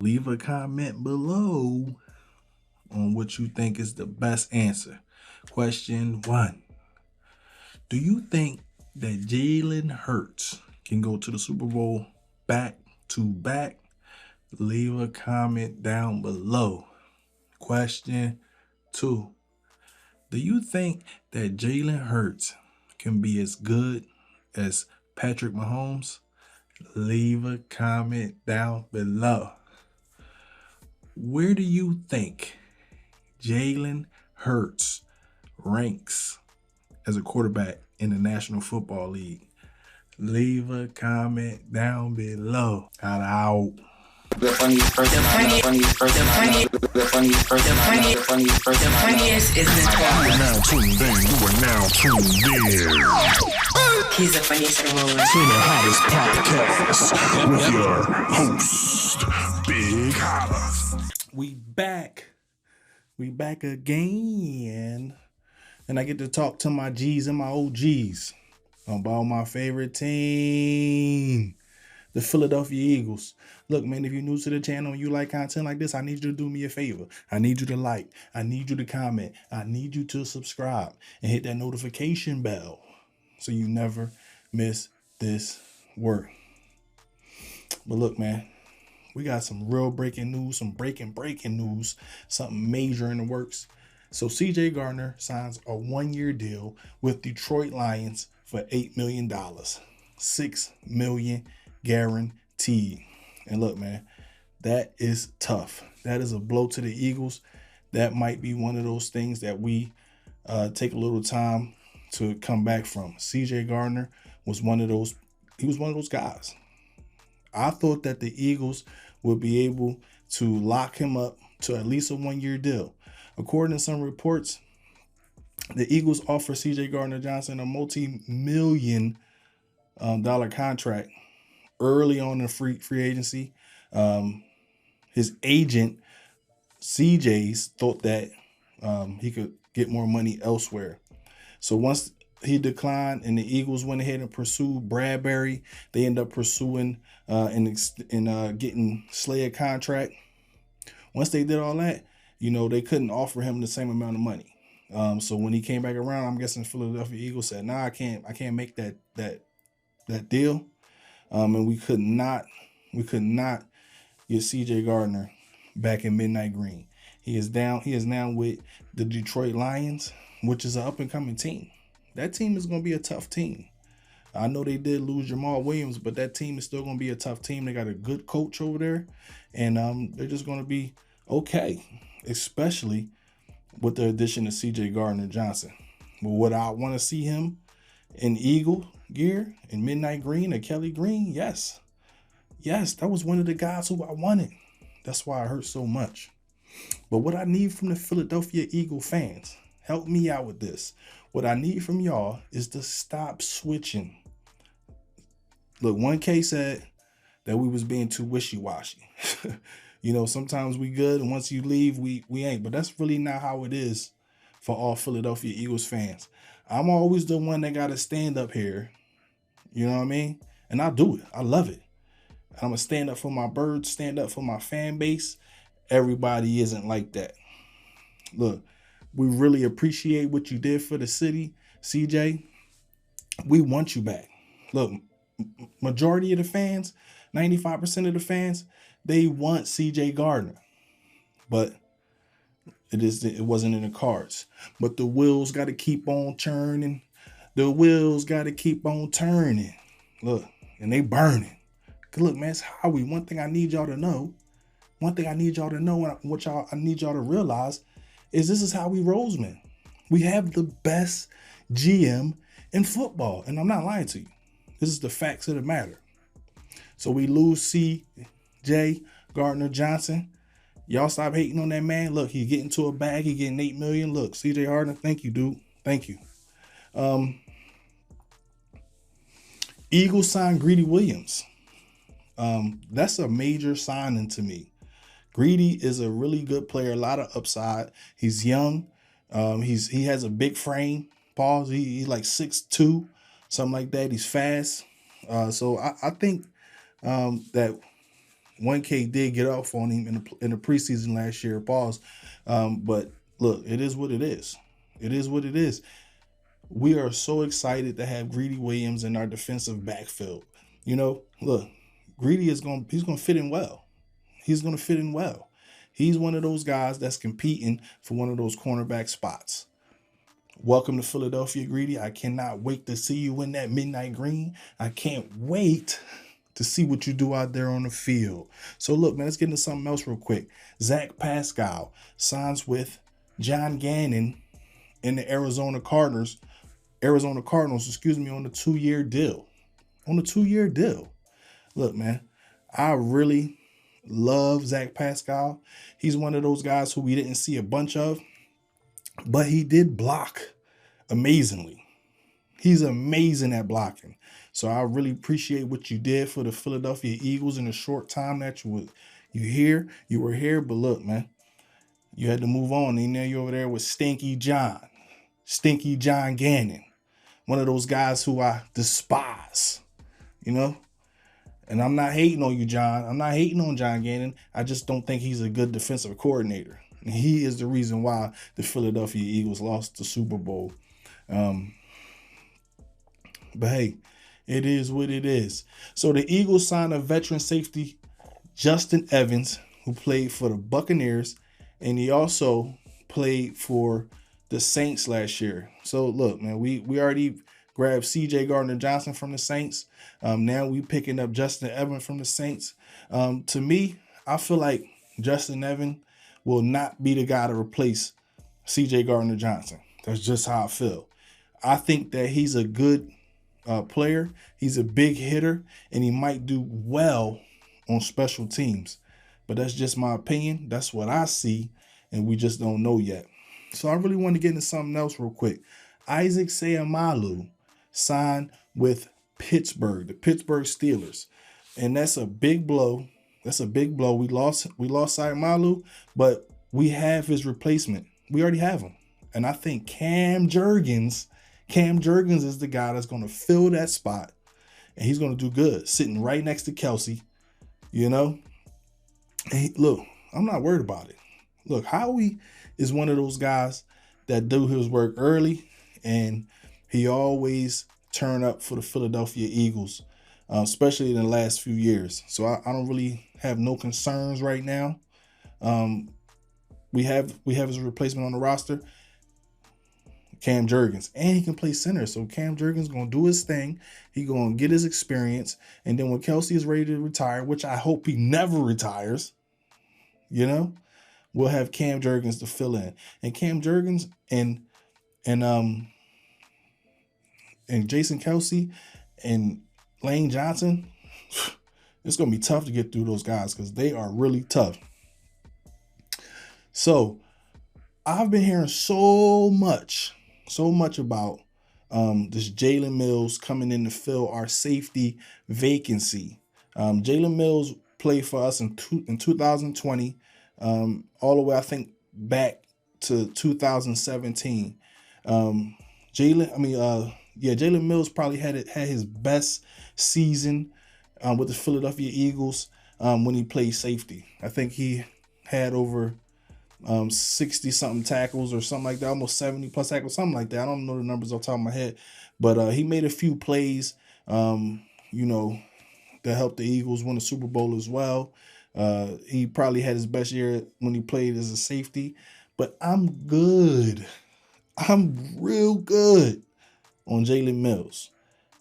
Leave a comment below on what you think is the best answer. Question 1. Do you think that Jalen Hurts can go to the Super Bowl back to back? Leave a comment down below. Question 2. Do you think that Jalen Hurts can be as good as Patrick Mahomes? Leave a comment down below. Where do you think Jalen Hurts ranks as a quarterback in the National Football League? Leave a comment down below. Out. The funniest is this one. You are now tuned in. You are now tuned in. He's the funniest in the world. To the hottest podcast with your host, Big Holla. We back. We back again. And I get to talk to my G's and my OGs about my favorite team, the Philadelphia Eagles. Look, man, if you're new to the channel and you like content like this, I need you to do me a favor. I need you to like. I need you to comment. I need you to subscribe and hit that notification bell so you never miss this work. But look, man, we got some real breaking news, some breaking news, something major in the works. So CJ Gardner signs a 1-year deal with Detroit Lions for $8 million, $6 million guaranteed. And look, man, that is tough. That is a blow to the Eagles. That might be one of those things that we take a little time to come back from. CJ Gardner was one of those. He was one of those guys. I thought that the Eagles would be able to lock him up to at least a 1-year deal. According to some reports, the Eagles offer CJ Gardner-Johnson a multi-million dollar contract early on in free agency. His agent, CJ's, thought that he could get more money elsewhere. So once he declined and the Eagles went ahead and pursued Bradbury, they end up pursuing and getting Slay a contract. Once they did all that, they couldn't offer him the same amount of money. So when he came back around, I'm guessing Philadelphia Eagles said, "Nah, I can't make that deal." And we could not get CJ Gardner back in Midnight Green. He is now with the Detroit Lions, which is an up and coming team. That team is going to be a tough team. I know they did lose Jamal Williams, but that team is still going to be a tough team. They got a good coach over there, and they're just going to be okay, especially with the addition of CJ Gardner-Johnson. But would I want to see him in Eagle gear, in Midnight Green, or Kelly Green? Yes, that was one of the guys who I wanted. That's why it hurt so much. But what I need from the Philadelphia Eagle fans, help me out with this. What I need from y'all is to stop switching. Look, 1K said that we was being too wishy-washy. Sometimes we good, and once you leave, we ain't. But that's really not how it is for all Philadelphia Eagles fans. I'm always the one that got to stand up here. You know what I mean? And I do it. I love it. I'm going to stand up for my birds, stand up for my fan base. Everybody isn't like that. Look, we really appreciate what you did for the city, CJ. We want you back. Look, majority of the fans, 95% of the fans, they want CJ Gardner. But it wasn't in the cards. But the wheels got to keep on turning. Look, and they burning. Look, man, it's Howie. One thing I need y'all to know, and I need y'all to realize is this is Howie Roseman. We have the best GM in football, and I'm not lying to you. This is the facts of the matter. So we lose CJ Gardner-Johnson. Y'all stop hating on that man. Look, he's getting to a bag. He getting $8 million. Look, CJ Gardner, thank you, dude. Thank you. Eagles signed Greedy Williams. That's a major signing to me. Greedy is a really good player, a lot of upside. He's young. He has a big frame. Pause. He's like 6'2", something like that. He's fast. So I think that 1K did get off on him in the preseason last year. Pause. But look, it is what it is. It is what it is. We are so excited to have Greedy Williams in our defensive backfield. You know, look, Greedy he's gonna fit in well. He's gonna fit in well. He's one of those guys that's competing for one of those cornerback spots. Welcome to Philadelphia, Greedy. I cannot wait to see you in that midnight green. I can't wait to see what you do out there on the field. So look, man, let's get into something else real quick. Zach Pascal signs with John Gannon in the Arizona Cardinals, on the 2-year deal. On a 2-year deal. Look, man, I really love Zach Pascal. He's one of those guys who we didn't see a bunch of, but he did block amazingly. He's amazing at blocking. So I really appreciate what you did for the Philadelphia Eagles in the short time that you were here. But look, man, you had to move on. And now you're over there with Stinky John Gannon, one of those guys who I despise, you know. And I'm not hating on you, John. I'm not hating on John Gannon. I just don't think he's a good defensive coordinator. And he is the reason why the Philadelphia Eagles lost the Super Bowl. But hey, it is what it is. So the Eagles signed a veteran safety, Justin Evans, who played for the Buccaneers, and he also played for the Saints last year. So look, man, we already grabbed Gardner-Johnson from the Saints. Now we picking up Justin Evans from the Saints. To me, I feel like Justin Evans will not be the guy to replace Gardner-Johnson. That's just how I feel. I think that he's a good player. He's a big hitter, and he might do well on special teams. But that's just my opinion. That's what I see, and we just don't know yet. So I really want to get into something else real quick. Isaac Seumalo signed with Pittsburgh, the Pittsburgh Steelers. And that's a big blow. We lost Seumalo, but we have his replacement. We already have him. And I think Cam Jurgens is the guy that's going to fill that spot. And he's going to do good, sitting right next to Kelsey, you know. And look, I'm not worried about it. Look, Howie is one of those guys that do his work early, and he always turn up for the Philadelphia Eagles, especially in the last few years. So I don't really have no concerns right now. We have his replacement on the roster, Cam Jurgens, and he can play center. So Cam Jurgens going to do his thing. He going to get his experience. And then when Kelsey is ready to retire, which I hope he never retires, you know, we'll have Cam Jurgens to fill in. And Cam Jurgens and Jason Kelsey and Lane Johnson, it's going to be tough to get through those guys because they are really tough. So I've been hearing so much about this Jalen Mills coming in to fill our safety vacancy. Jalen Mills played for us in 2020, all the way, I think, back to 2017. Jalen Mills probably had his best season with the Philadelphia Eagles when he played safety. I think he had over 60-something tackles or something like that, almost 70+ tackles, something like that. I don't know the numbers off the top of my head, but he made a few plays, that helped the Eagles win the Super Bowl as well. He probably had his best year when he played as a safety, but I'm good. I'm real good on Jalen Mills.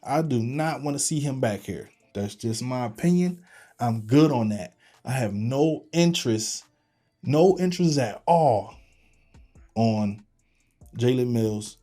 I do not want to see him back here. That's just my opinion. I'm good on that. I have no interest at all on Jalen Mills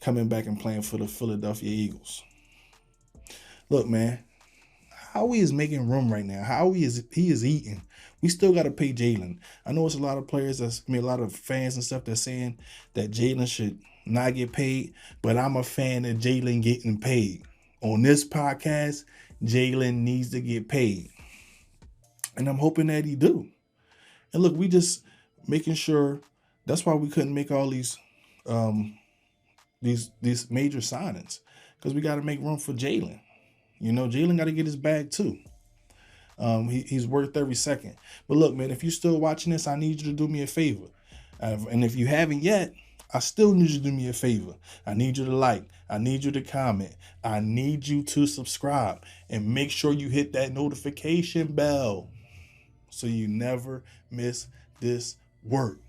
coming back and playing for the Philadelphia Eagles. Look, man, Howie is making room right now. He is eating. We still got to pay Jalen. I know it's a lot of players, a lot of fans and stuff that's saying that Jalen should not get paid, but I'm a fan of Jalen getting paid. On this podcast, Jalen needs to get paid. And I'm hoping that he do. And look, we just making sure. That's why we couldn't make all these major signings, because we got to make room for Jalen. You know, Jalen got to get his bag too. He's worth every second. But look, man, if you're still watching this, I need you to do me a favor. And if you haven't yet, I still need you to do me a favor. I need you to like. I need you to comment. I need you to subscribe. And make sure you hit that notification bell so you never miss this work.